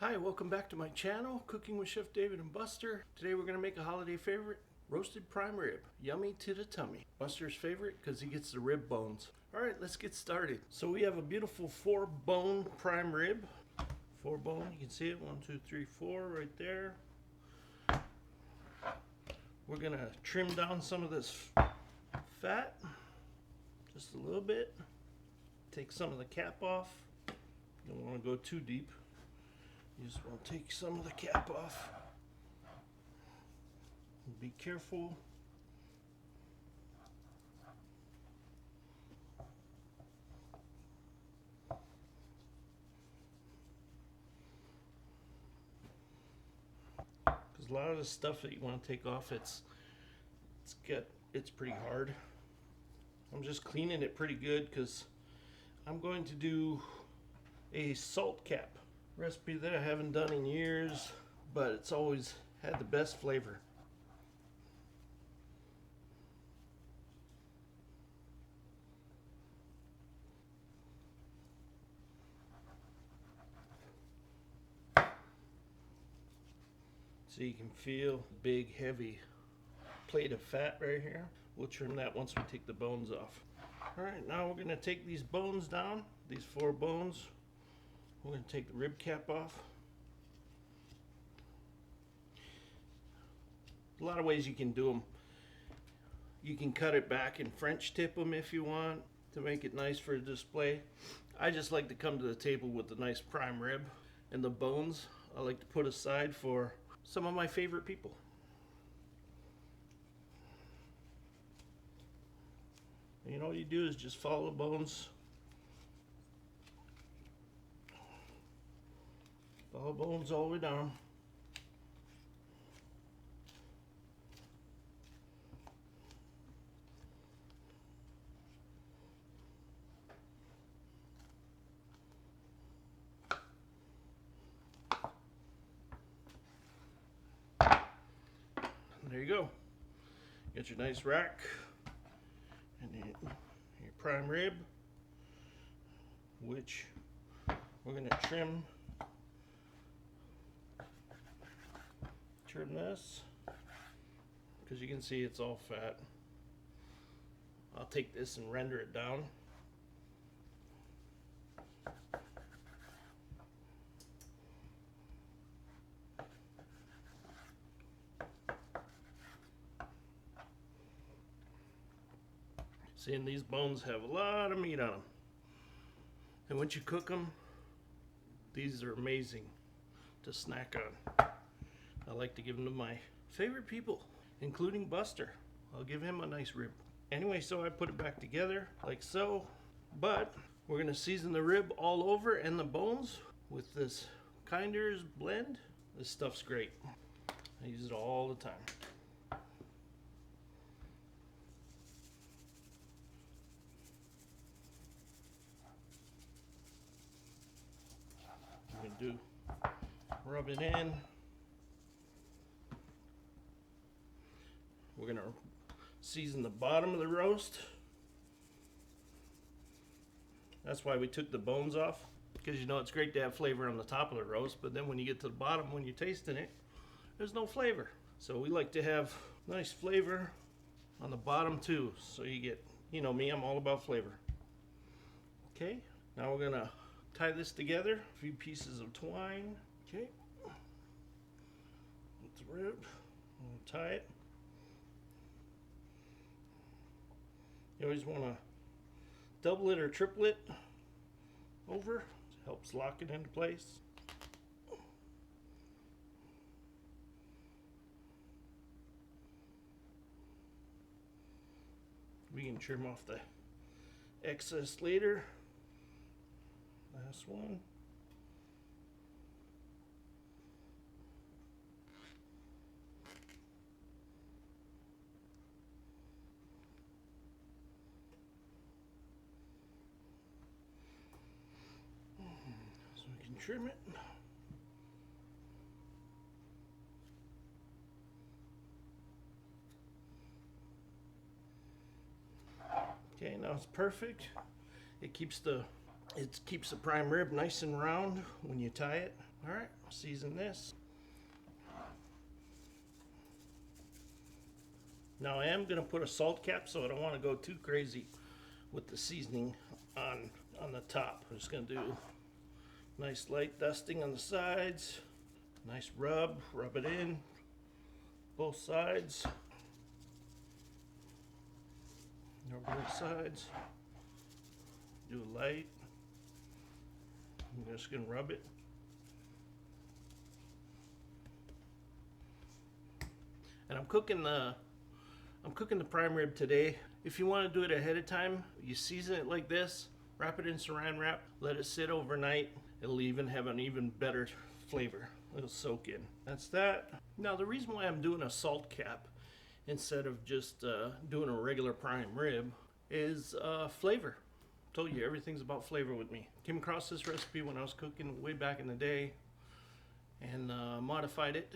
Hi, welcome back to my channel, Cooking with Chef David and Buster. Today we're going to make a holiday favorite, roasted prime rib. Yummy to the tummy. Buster's favorite because he gets the rib bones. Alright, let's get started. So we have a beautiful 4-bone prime rib. 4 bone, you can see it, 1, 2, 3, 4 right there. We're going to trim down some of this fat, just a little bit. Take some of the cap off. Don't want to go too deep. You just want to take some of the cap off. Be careful. Because a lot of the stuff that you want to take off, it's pretty hard. I'm just cleaning it pretty good because I'm going to do a salt cap recipe that I haven't done in years, but it's always had the best flavor. So you can feel the big heavy plate of fat right here. We'll trim that once we take the bones off. Alright, now we're going to take these bones down, these 4 bones. We're going to take the rib cap off. A lot of ways you can do them. You can cut it back and French tip them if you want to make it nice for display. I just like to come to the table with the nice prime rib, and the bones I like to put aside for some of my favorite people. And all you do is just follow the bones. Follow bones all the way down. There you go. Get your nice rack and your prime rib, which we're going to trim this because you can see it's all fat. I'll take this and render it down. Seeing these bones have a lot of meat on them, and once you cook them, these are amazing to snack on. I like to give them to my favorite people, including Buster. I'll give him a nice rib. Anyway, so I put it back together like so, but we're going to season the rib all over and the bones with this Kinder's blend. This stuff's great. I use it all the time. I'm going to rub it in. We're going to season the bottom of the roast. That's why we took the bones off, because you know it's great to have flavor on the top of the roast, but then when you get to the bottom, when you're tasting it, there's no flavor. So we like to have nice flavor on the bottom too. So you get, you know me, I'm all about flavor. Okay, now we're going to tie this together. A few pieces of twine. Okay, with the rib, we'll tie it. You always want to double it or triple it over. It helps lock it into place. We can trim off the excess later. Last one. So we can trim it. Okay, now it's perfect. It keeps the prime rib nice and round when you tie it. All right, season this. Now I am gonna put a salt cap, so I don't want to go too crazy with the seasoning on the top. I'm just gonna do nice light dusting on the sides, nice rub it in both sides, rub both sides, do a light. I'm just gonna rub it. And I'm cooking the prime rib today. If you want to do it ahead of time, you season it like this, wrap it in saran wrap, let it sit overnight. It'll even have an even better flavor. It'll soak in. That's that. Now the reason why I'm doing a salt cap instead of just doing a regular prime rib is flavor. Told you everything's about flavor with me. Came across this recipe when I was cooking way back in the day and modified it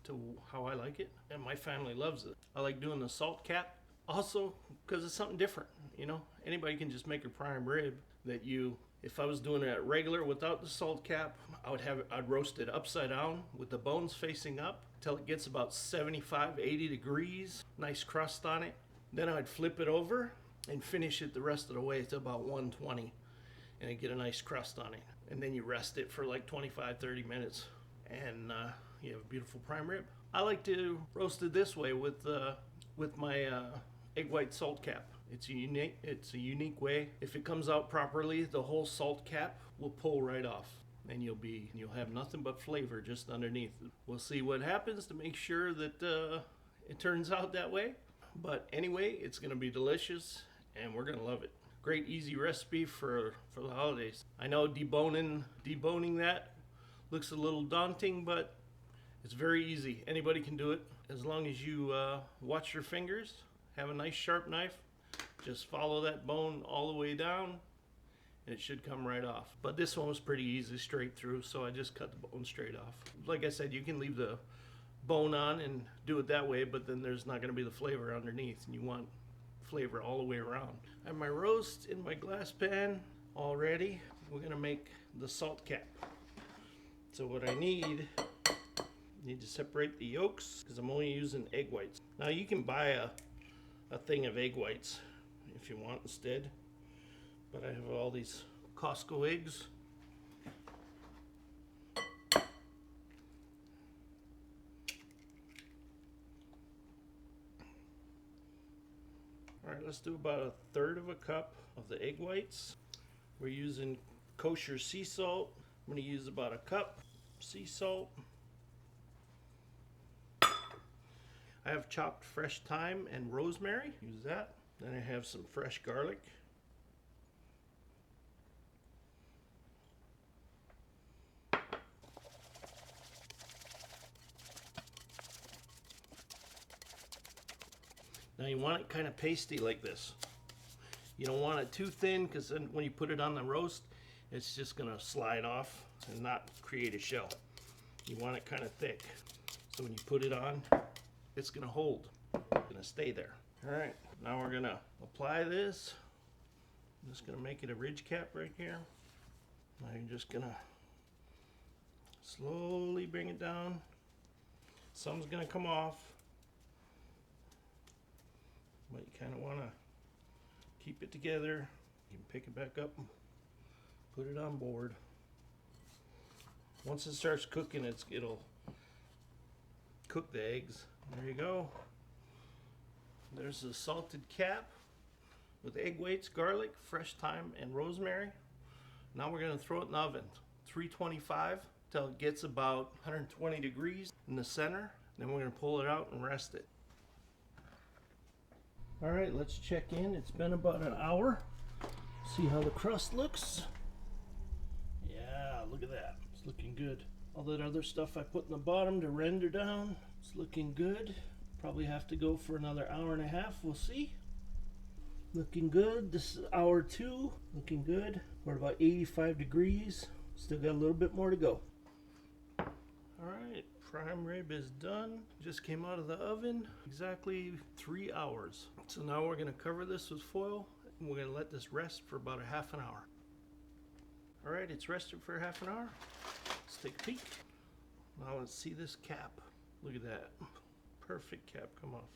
to how I like it, and my family loves it. I like doing the salt cap also because it's something different. You know, anybody can just make a prime rib that you, if I was doing it regular without the salt cap, I'd roast it upside down with the bones facing up till it gets about 75, 80 degrees, nice crust on it. Then I'd flip it over and finish it the rest of the way to about 120 and I get a nice crust on it. And then you rest it for like 25, 30 minutes and you have a beautiful prime rib. I like to roast it this way with my egg white salt cap. It's a unique way. If it comes out properly, the whole salt cap will pull right off, and you'll have nothing but flavor just underneath. We'll see what happens to make sure that it turns out that way. But anyway, it's gonna be delicious, and we're gonna love it. Great easy recipe for the holidays. I know deboning that looks a little daunting, but it's very easy. Anybody can do it as long as you watch your fingers, have a nice sharp knife, just follow that bone all the way down and it should come right off. But this one was pretty easy straight through, so I just cut the bone straight off. Like I said, you can leave the bone on and do it that way, but then there's not gonna be the flavor underneath, and you want flavor all the way around. I have my roast in my glass pan all ready. We're gonna make the salt cap. So what I need to separate the yolks because I'm only using egg whites. Now you can buy a thing of egg whites if you want instead, but I have all these Costco eggs. All right, let's do about 1/3 of a cup of the egg whites. We're using Kosher Sea salt. I'm going to use about a cup sea salt. I have chopped fresh thyme and rosemary. Use that. Then I have some fresh garlic. Now you want it kind of pasty like this. You don't want it too thin because then when you put it on the roast, it's just gonna slide off and not create a shell. You want it kind of thick. So when you put it on, it's gonna hold, it's gonna stay there. All right, now we're gonna apply this. I'm just gonna make it a ridge cap right here. Now you're just gonna slowly bring it down. Some's gonna come off, but you kind of wanna keep it together. You can pick it back up and put it on board. Once it starts cooking, it'll cook the eggs. There you go. There's the salted cap with egg whites, garlic, fresh thyme, and rosemary. Now we're gonna throw it in the oven, 325 till it gets about 120 degrees in the center. Then we're gonna pull it out and rest it. All right, let's check in. It's been about an hour. See how the crust looks. Yeah, look at that. It's looking good. All that other stuff I put in the bottom to render down, it's looking good. Probably have to go for another hour and a half. We'll see. Looking good. This is hour 2. Looking good. We're about 85 degrees. Still got a little bit more to go. All right, prime rib is done. Just came out of the oven. Exactly 3 hours. So now we're gonna cover this with foil and we're gonna let this rest for about a half an hour. All right, it's rested for half an hour. Let's take a peek. Now let's see this cap. Look at that. Perfect cap come off.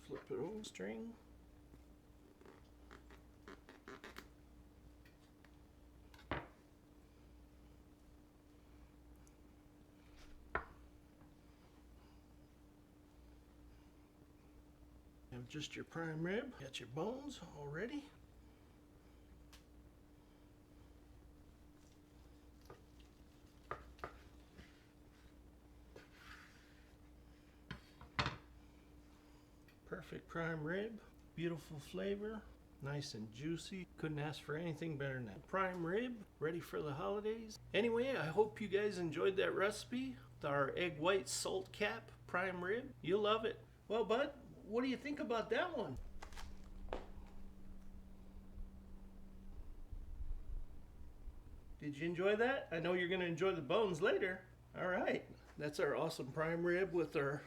Flip it over string. Have just your prime rib. Got your bones all ready. Perfect prime rib, beautiful flavor, nice and juicy. Couldn't ask for anything better than that. Prime rib, ready for the holidays. Anyway, I hope you guys enjoyed that recipe. Our egg white salt cap prime rib. You'll love it. Well, bud, what do you think about that one? Did you enjoy that? I know you're going to enjoy the bones later. All right, that's our awesome prime rib with our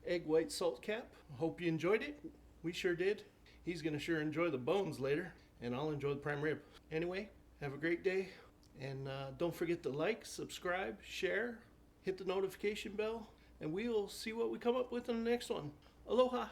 egg white salt cap. Hope you enjoyed it. We sure did. He's gonna sure enjoy the bones later, and I'll enjoy the prime rib. Anyway, have a great day, and don't forget to like, subscribe, share, hit the notification bell, and we'll see what we come up with in the next one. Aloha.